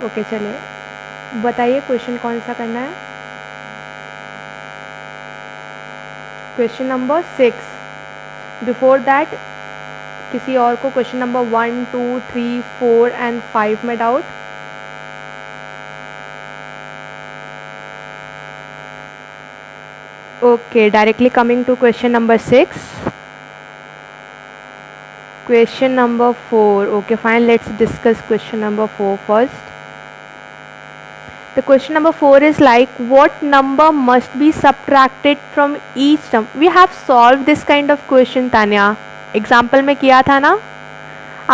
Okay चलिए बताइए question कौन सा करना है। Question number 6। बिफोर दैट किसी और को क्वेश्चन नंबर 1, 2, 3, 4 एंड 5 में doubt? Okay, directly coming to question number 6. Question number 4. Okay, fine. Let's discuss question number 4 first. The question number 4 is like, what number must be subtracted from each term? We have solved this kind of question, Tanya. Example में किया था ना?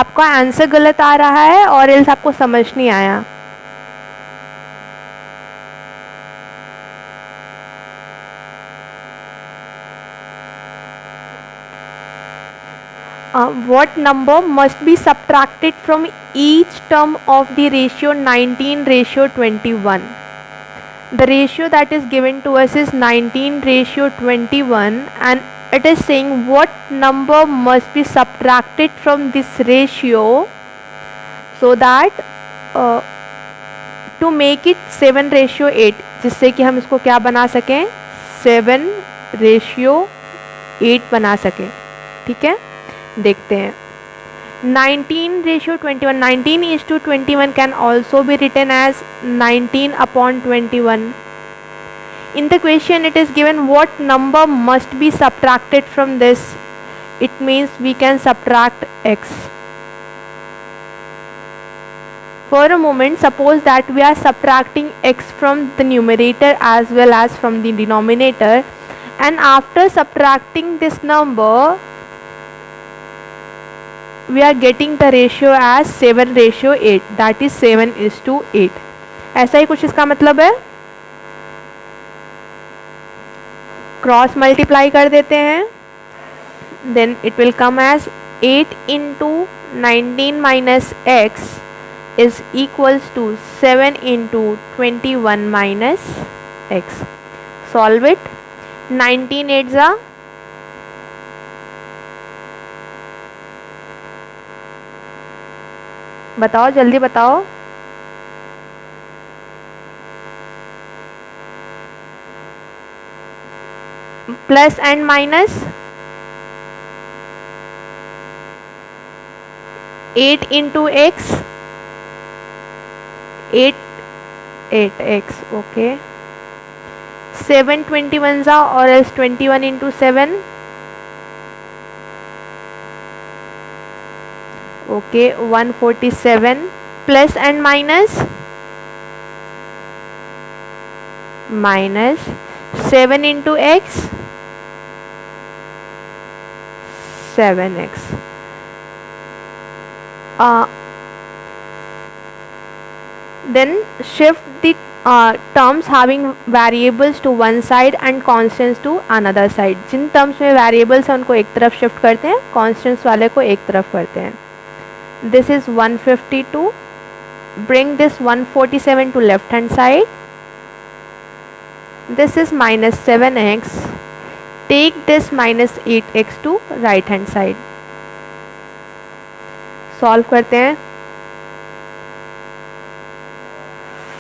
आपका answer गलत आ रहा है और else आपको समझ नहीं आया. What number must be subtracted from each term of the ratio 19:21? The ratio that is given to us is 19:21, and it is saying what number must be subtracted from this ratio so that to make it 7:8, जिससे कि हम इसको क्या बना सकें, 7:8 बना सकें. ठीक है, देखते हैं. 19:21, 19:21 can also be written as 19/21. In the question it is given what number must be subtracted from this. It means we can subtract x. For a moment, suppose that we are subtracting x from the numerator as well as from the denominator, and after subtracting this number we are getting the ratio as 7:8, that is 7:8. ऐसा ही कुछ इसका मतलब है. Cross multiply कर देते हैं, then it will come as 8 into 19 minus x is equals to 7 into 21 minus x. Solve it. 19 8s are बताओ, जल्दी बताओ. Plus and minus 8 into x 8x. Okay, 7 21 जा और else 21 into 7. Okay, 147 plus and minus 7 into x 7x. Then shift the terms having variables to one side and constants to another side. जिन terms में variables हैं उनको एक तरफ shift करते हैं, constants वाले को एक तरफ करते हैं. This is 152. Bring this 147 to left hand side. This is minus 7x. Take this minus 8x to right hand side. Solve करते हैं.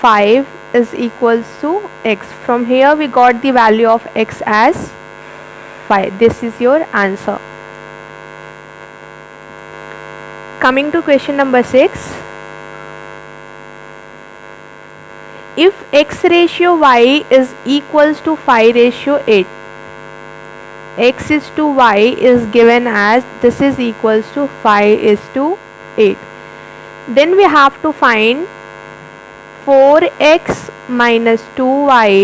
5 is equals to x. From here we got the value of x as 5. This is your answer. Coming to question number 6. If x ratio y is equals to 5:8, x is to y is given as this is equals to 5:8. Then we have to find 4x minus 2y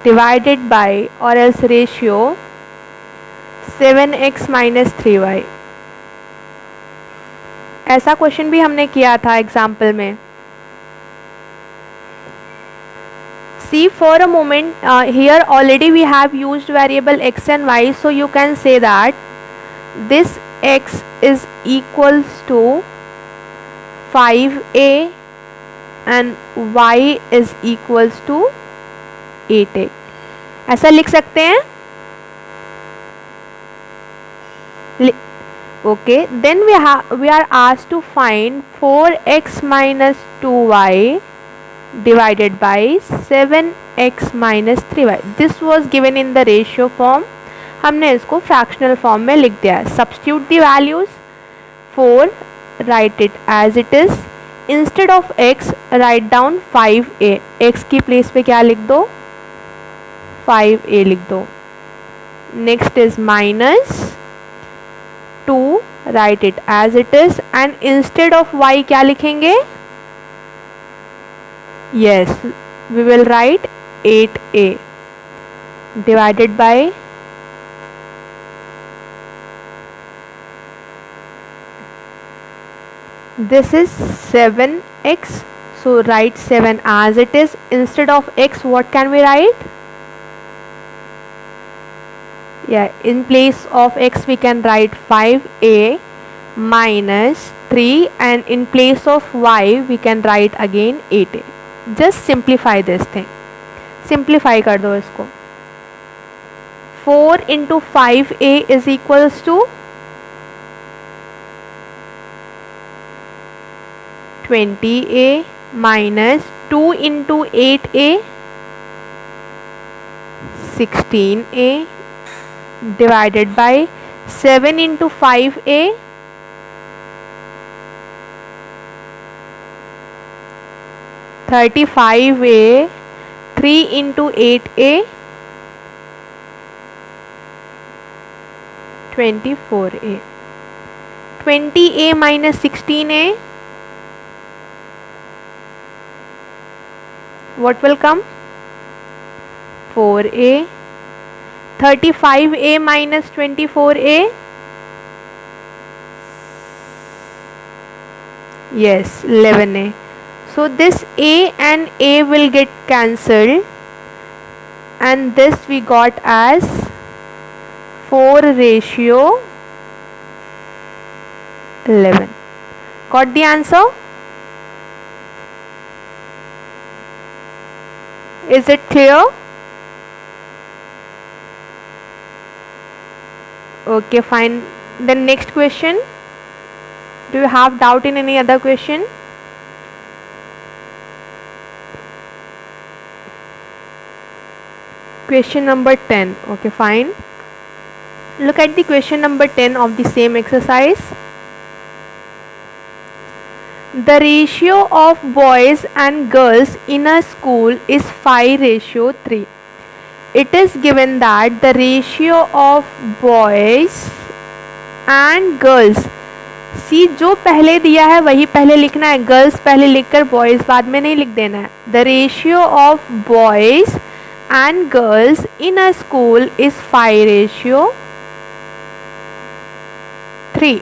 divided by or else ratio 7x minus 3y. ऐसा question भी हमने किया था example में. See, for a moment here already we have used variable x and y, so you can say that this x is equals to 5a and y is equals to 8a. ऐसा लिख सकते हैं. Okay, then we are asked to find 4x minus 2y divided by 7x minus 3y. This was given in the ratio form. हमने इसको fractional form में लिख दिया है. Substitute the values. 4, write it as it is. Instead of x write down 5a. x की place पे क्या लिख दो? 5a लिख दो. Next is minus 2, write it as it is. And instead of y क्या लिखेंगे? Yes, we will write 8a divided by this is 7x. So write 7 as it is. Instead of x, what can we write? Yeah, in place of x we can write 5a minus 3, and in place of y we can write again 8a. Just simplify this thing. Simplify कर दो इसको. 4 into 5a is equals to 20a minus 2 into 8a 16a divided by 7 into 5a 35a, 3 into 8a 24a. 20a minus 16a, what will come? 4a. 35a minus 24a, yes, 11a. So this a and a will get cancelled, and this we got as 4 ratio 11. Got the answer? Is it clear? Okay, fine. Then next question. Do you have doubt in any other question? Question number 10. Okay, fine. Look at the question number 10 of the same exercise. The ratio of boys and girls in a school is 5:3. It is given that the ratio of boys and girls, सी जो पहले दिया है वही पहले लिखना है, girls पहले लिखकर बॉयज़ बाद में नहीं लिख देना है. The ratio of boys and girls in a school is 5:3.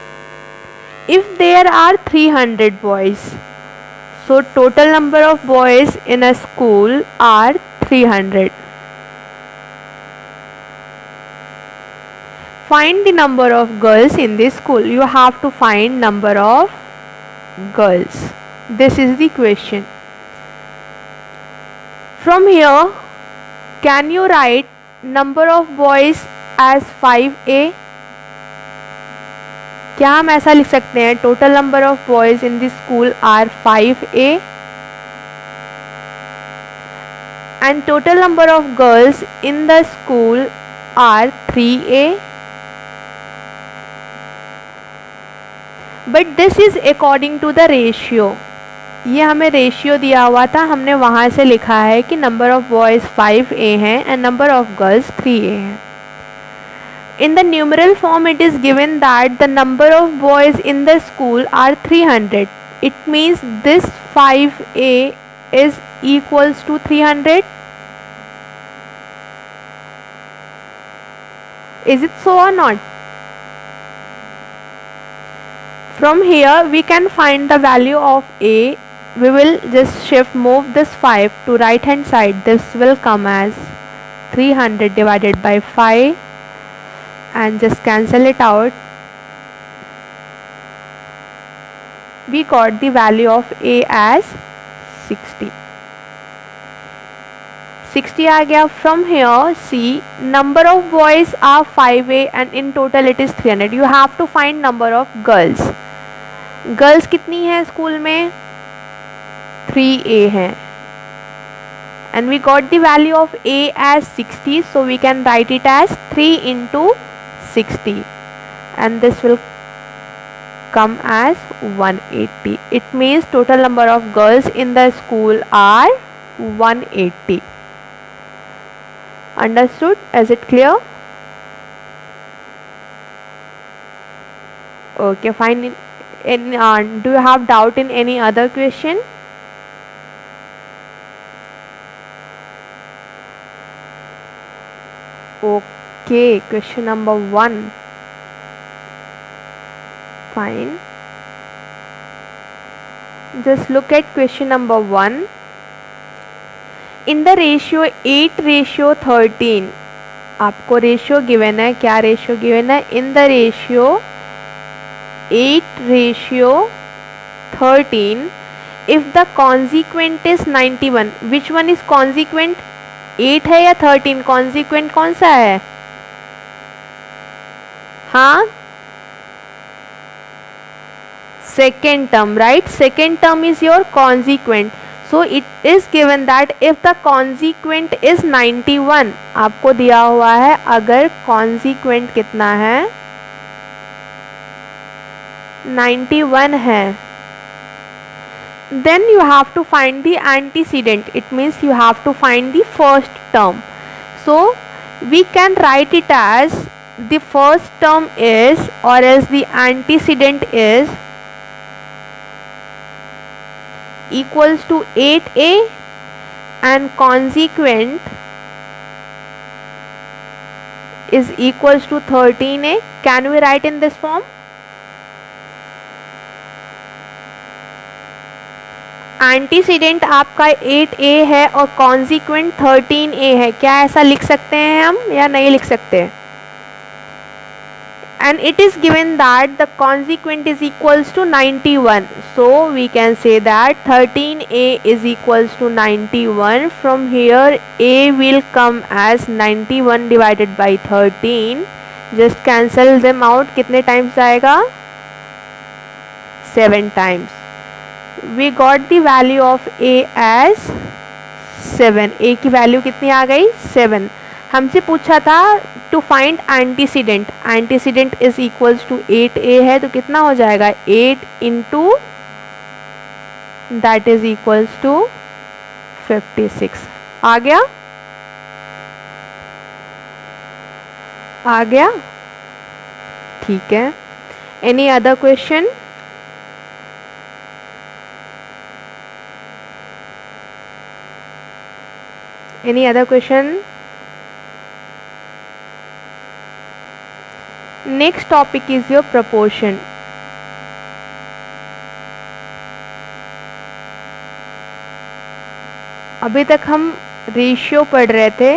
If there are 300 boys, so total number of boys in a school are 300. Find the number of girls in this school. You have to find number of girls. This is the question. From here, can you write number of boys as 5a? क्या हम ऐसा लिख सकते हैं? Total number of boys in this school are 5a and total number of girls in the school are 3a. But this is according to the ratio. ये हमें ratio दिया हुआ था, हमने वहाँ से लिखा है कि नंबर ऑफ बॉयज़ 5a हैं and number of girls 3a हैं. In the numeral form it is given that the number of boys in the school are 300. It means this 5a is equals to 300. Is it so or not? From here we can find the value of a. We will just move this 5 to right hand side. This will come as 300 divided by 5 and just cancel it out. We got the value of a as 60. 60 आ गया. From here see number of boys are 5A and in total it is 300. You have to find number of girls. Girls कितनी है school में? 3A है. And we got the value of A as 60, so we can write it as 3 into 60, and this will come as 180. It means total number of girls in the school are 180. Understood? Is it clear? Okay, fine. Do you have doubt in any other question? Okay, question number 1. Fine. Just look at question number 1. In the ratio 8:13, आपको ratio given है. क्या ratio given है? In the ratio 8:13, if the consequent is 91, which one is consequent? 8 है या 13? Consequent कौन सा है? हाँ, second term, right. Second term is your consequent. So it is given that if the consequent is 91, आपको दिया हुआ है अगर कॉन्सिक्वेंट कितना है? 91 है, then you have to find the antecedent. It means you have to find the first term. So we can write it as the first term is, or else the antecedent is equals to 8A and consequent is equals to 13A. Can we write in this form? Antecedent आपका 8A है और consequent 13A है. क्या ऐसा लिख सकते हैं हम या नहीं लिख सकते? And it is given that the consequent is equals to 91, so we can say that 13A is equals to 91. From here A will come as 91 divided by 13. Just cancel them out. कितने times आएगा? 7 times. We got the value of A as 7. A की value कितनी आ गई? 7. हमसे पूछा था to find antecedent. Antecedent is equals to 8A है, तो कितना हो जाएगा? 8 into that is equals to 56. आ गया? आ गया? ठीक है. Any other question? Any other question? Next topic is your proportion. अभी तक हम रेशियो पढ़ रहे थे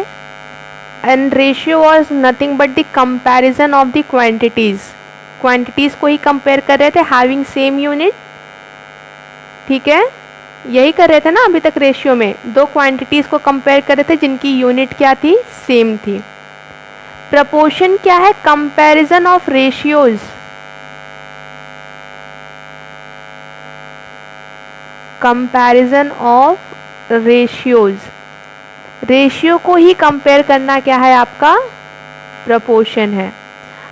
and ratio was nothing but the comparison of the quantities. Quantities को ही कंपेयर कर रहे थे हैविंग सेम यूनिट. ठीक है, यही कर रहे थे ना अभी तक. रेशियो में दो क्वांटिटीज को कंपेयर कर रहे थे जिनकी यूनिट क्या थी? सेम थी. प्रपोर्शन क्या है? Comparison of ratios. Comparison of ratios. Ratio को ही कंपेयर करना क्या है आपका? प्रपोर्शन है.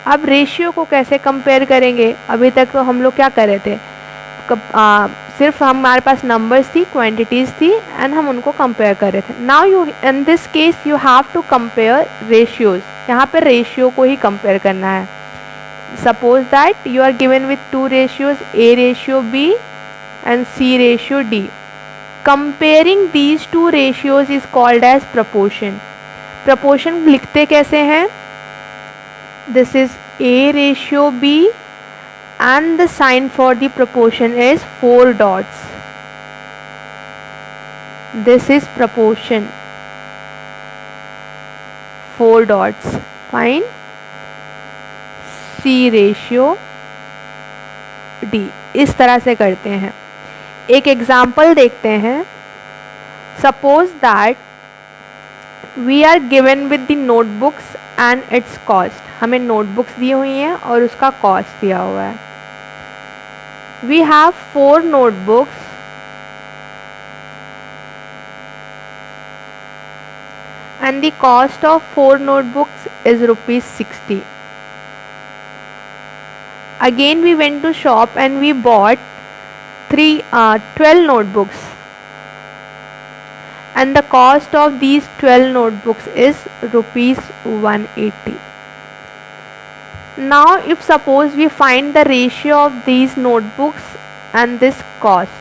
अब रेशियो को कैसे कंपेयर करेंगे? अभी तक तो हम लोग क्या कर रहे थे? सिर्फ हमारे पास नंबर्स थी, क्वांटिटीज थी एंड हम उनको कंपेयर कर रहे थे. Now you in this case you have to compare ratios. यहाँ पे रेशियो को ही कंपेयर करना है. Suppose that you are given with 2 ratios, A ratio B and C ratio D. Comparing these 2 ratios is called as proportion. Proportion लिखते कैसे हैं? This is A ratio B and the sign for the proportion is 4 dots. This is proportion. 4 dots. Fine. C ratio D. इस तरह से करते हैं. एक example देखते हैं. Suppose that we are given with the notebooks and its cost, हमें notebooks दी हुई हैं और उसका कॉस्ट दिया हुआ है. We have 4 notebooks and the cost of 4 notebooks is ₹60. Again we went to shop and we bought 12 notebooks and the cost of these 12 notebooks is ₹180. Now if suppose we find the ratio of these notebooks and this cost,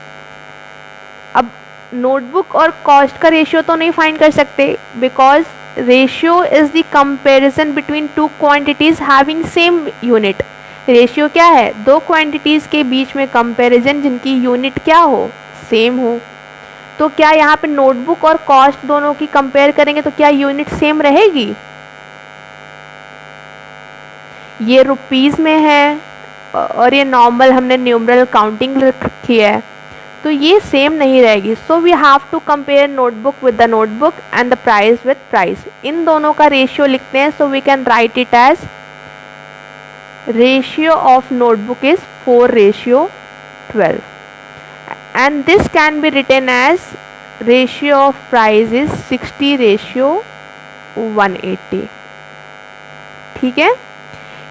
अब notebook और cost का ratio तो नहीं find कर सकते, because ratio is the comparison between two quantities having same unit. Ratio क्या है? दो क्वांटिटीज के बीच में कंपैरिजन जिनकी यूनिट क्या हो, सेम हो. तो क्या यहाँ पे नोटबुक और कॉस्ट दोनों की कंपेयर करेंगे तो क्या यूनिट सेम रहेगी? ये रुपीस में है और ये नॉर्मल हमने न्यूमरल काउंटिंग रखी है, तो ये सेम नहीं रहेगी. So we have to compare notebook with the notebook and the price with price. इन दोनों का रेशियो लिखते हैं. So we can write it as ratio of notebook is 4:12 and this can be written as ratio of price is 60:180. ठीक है.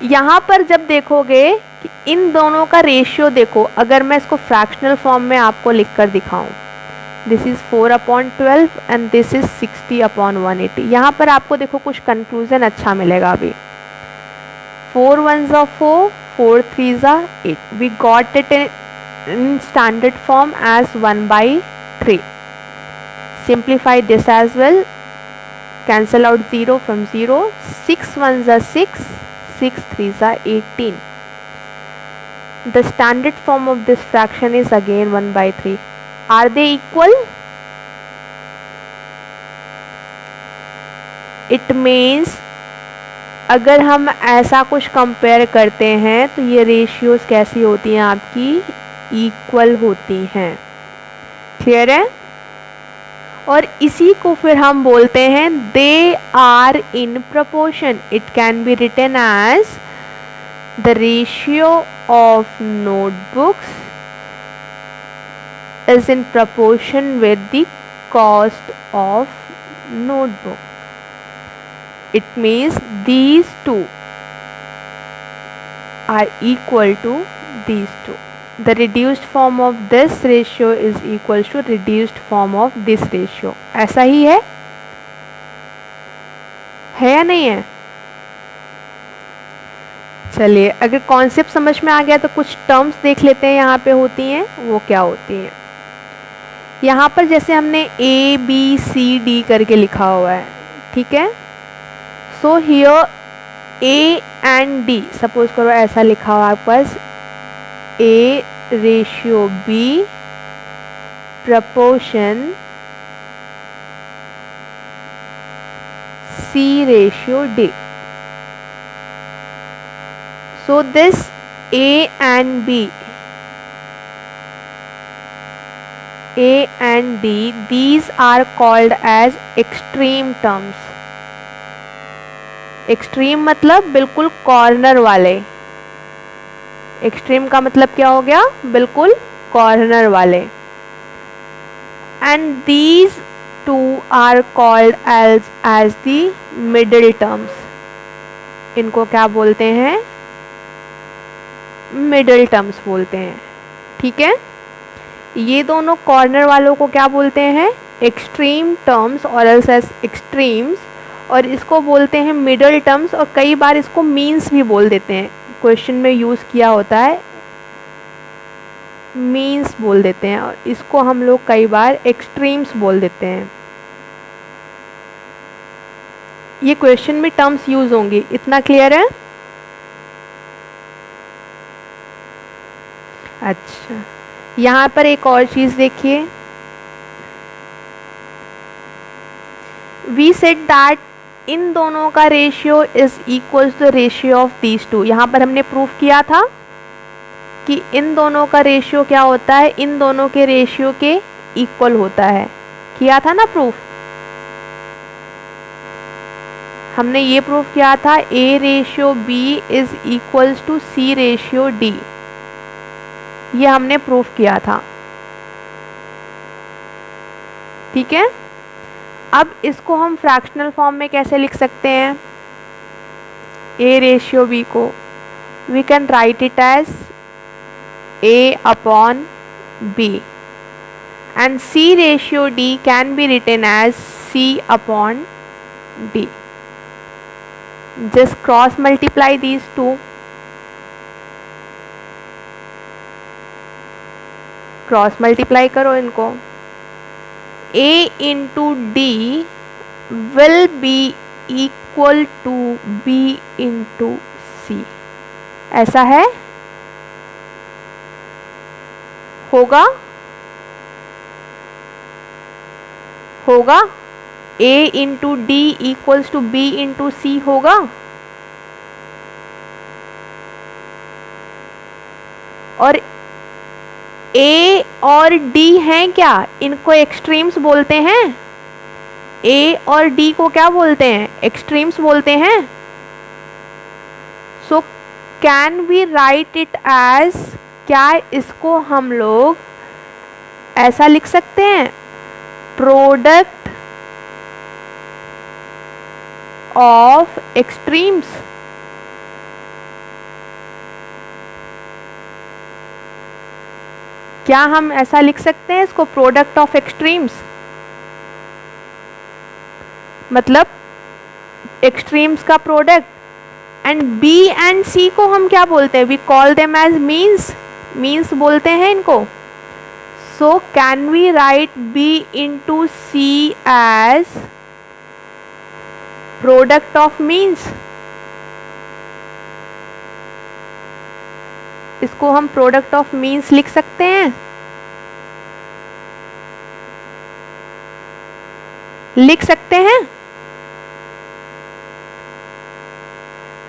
यहाँ पर जब देखोगे कि इन दोनों का रेशियो देखो, अगर मैं इसको फ्रैक्शनल फॉर्म में आपको लिख कर दिखाऊं, this is 4/12 and this is 60/180. यहाँ पर आपको देखो कुछ कंक्लूजन अच्छा मिलेगा. अभी 4 1s are 4, 4 3s are 8. We got it in standard form as 1/3. Simplify this as well. Cancel out 0 from 0. 6 1s are 6, 6 3s are 18. The standard form of this fraction is again 1/3. Are they equal? It means अगर हम ऐसा कुछ compare करते हैं तो ये ratios कैसी होती हैं आपकी? इक्वल होती हैं. क्लियर है? और इसी को फिर हम बोलते हैं they are in proportion. It can be written as the ratio of notebooks is in proportion with the cost of notebook. It means these two are equal to these two. The reduced form of this ratio is equal to reduced form of this ratio. ऐसा ही है या नहीं है? चलिए, अगर concept समझ में आ गया तो कुछ टर्म्स देख लेते हैं यहाँ पे होती हैं, वो क्या होती हैं. यहाँ पर जैसे हमने A B C D करके लिखा हुआ है. ठीक है. So here A and D, suppose करो ऐसा लिखा हुआ आपके पास A/B proportion C/D. So this A and D, these are called as extreme terms. Extreme मतलब बिल्कुल कॉर्नर वाले. एक्सट्रीम का मतलब क्या हो गया? बिल्कुल कॉर्नर वाले. And these two are called as the middle terms. इनको क्या बोलते हैं? मिडल टर्म्स बोलते हैं. ठीक है. ये दोनों कॉर्नर वालों को क्या बोलते हैं? एक्सट्रीम टर्म्स और एल्स एज एक्सट्रीम्स, और इसको बोलते हैं मिडल टर्म्स, और कई बार इसको मीन्स भी बोल देते हैं. क्वेश्चन में यूज़ किया होता है, मीन्स बोल देते हैं, और इसको हम लोग कई बार एक्सट्रीम्स बोल देते हैं. ये क्वेश्चन में टर्म्स यूज़ होंगी. इतना क्लियर है? अच्छा, यहाँ पर एक और चीज़ देखिए. वी सेड दैट इन दोनों का ratio is equal to the ratio of these two. यहाँ पर हमने प्रूफ किया था कि इन दोनों का रेशियो क्या होता है? इन दोनों के रेशियो के इक्वल होता है. किया था ना प्रूफ? हमने ये प्रूव किया था A ratio B is equals to C ratio D, ये हमने प्रूव किया था। ठीक है, अब इसको हम फ्रैक्शनल फॉर्म में कैसे लिख सकते हैं? A रेशियो B को we can write it as A upon B and C ratio D can be written as C upon D. Just cross multiply these two. Cross multiply करो इनको। A into D will be equal to B into C, ऐसा है, होगा होगा A into D equals to B into C होगा। और A और D हैं क्या? इनको एक्सट्रीम्स बोलते हैं। A और D को क्या बोलते हैं? एक्सट्रीम्स बोलते हैं। So can we write it as, क्या इसको हम लोग ऐसा लिख सकते हैं? Product of extremes. क्या हम ऐसा लिख सकते हैं इसको, प्रोडक्ट ऑफ एक्सट्रीम्स? मतलब एक्सट्रीम्स का product. And B and C को हम क्या बोलते हैं? We call them as means, means बोलते हैं इनको। So can we write B into C as product of means? इसको हम product of means लिख सकते हैं। लिख सकते हैं।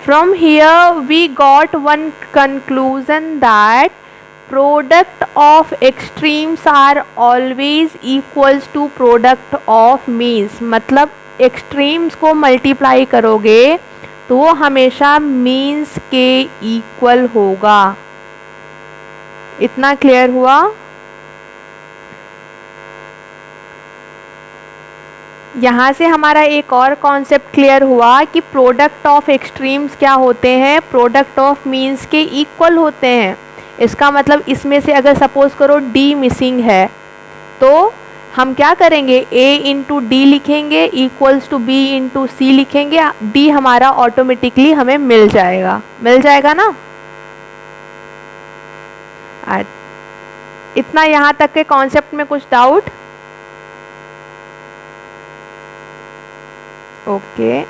From here we got one conclusion that product of extremes are always equals to product of means। मतलब extremes को मल्टीप्लाई करोगे तो वो हमेशा मीन्स के इक्वल होगा। इतना क्लियर हुआ? यहाँ से हमारा एक और कॉन्सेप्ट क्लियर हुआ कि प्रोडक्ट ऑफ एक्सट्रीम्स क्या होते हैं? प्रोडक्ट ऑफ मीन्स के इक्वल होते हैं। इसका मतलब इसमें से अगर सपोज करो D मिसिंग है तो हम क्या करेंगे? A इंटू डी लिखेंगे इक्वल्स टू B इंटू सी लिखेंगे। D हमारा ऑटोमेटिकली हमें मिल जाएगा, मिल जाएगा ना। इतना यहाँ तक के कॉन्सेप्ट में कुछ डाउट? ओके